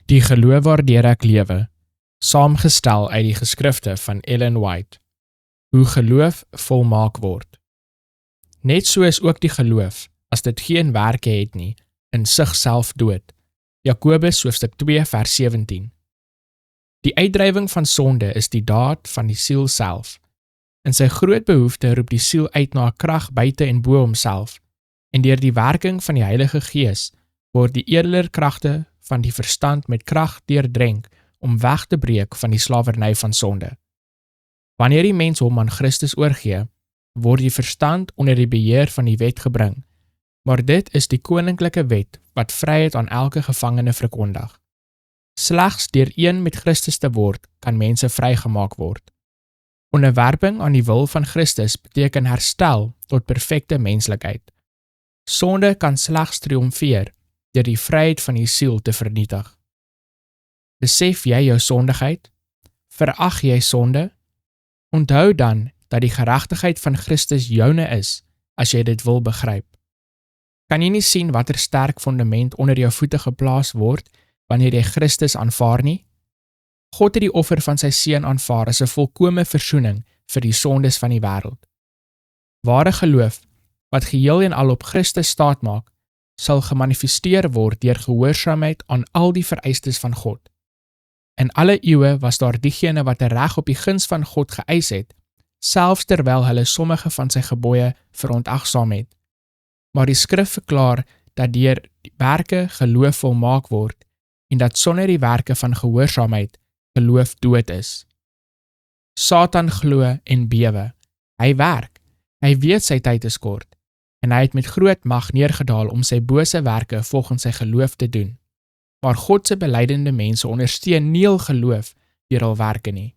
Die geloof waardeur ek lewe, saamgestel uit die geskrifte van Ellen White. Hoe geloof volmaak word. Net so is ook die geloof, as dit geen werke het nie, in sigself dood. Jakobus hoofstuk 2 vers 17. Die uitdrywing van sonde is die daad van die siel self. In sy groot behoefte roep die siel uit na 'n krag buite en bo homself, en deur die werking van die Heilige Gees word die edeler kragte van die verstand met krag deurdrenk om weg te breek van die slawerny van sonde. Wanneer die mens hom aan Christus oorgee, word die verstand onder die beheer van die wet gebring, maar dit is die koninklike wet wat vryheid aan elke gevangene verkondig. Slegs deur een met Christus te word, kan mense vrygemaak word. Onderwerping aan die wil van Christus beteken herstel tot perfekte menslikheid. Sonde kan slegs triomfeer deur die vryheid van die siel te vernietig. Besef jy jou sondigheid? Verag jy sonde? Onthou dan dat die geregtigheid van Christus joune is, as jy dit wil begryp. Kan jy nie sien watter sterk fundament onder jou voete geplaas word, wanneer jy Christus aanvaar nie? God het die offer van sy seun aanvaar as 'n volkome versoening vir die sondes van die wêreld. Ware geloof, wat geheel en al op Christus staatmaak, sal gemanifesteer word deur gehoorsaamheid aan al die vereistes van God. In alle eeue was daar diegene wat 'n reg op die guns van God geëis het, selfs terwyl hulle sommige van sy gebooie verontagsaam het. Maar die skrif verklaar dat deur die werke geloof volmaak word en dat sonder die werke van gehoorsaamheid geloof dood is. Satan glo en bewe. Hy werk. Hy weet sy tyd is kort en hy het met groot mag neergedaal om sy bose werke volgens sy geloof te doen. Maar God se belydende mense ondersteun nie hul geloof deur hul werke nie.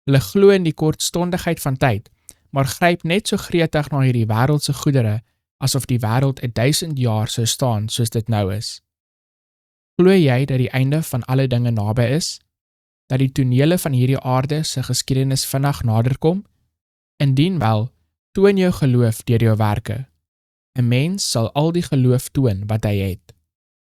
Hulle glo in die kortstondigheid van tyd, maar gryp net so gretig na hierdie wêreldse goedere asof die wêreld 1000 jaar sou staan soos dit nou is. Glo jy dat die einde van alle dinge naby is? Dat die tonele van hierdie aarde se geskiedenis vinnig naderkom? Indien wel, toon jou geloof deur jou werke. 'n Mens sal al die geloof toon wat hy het.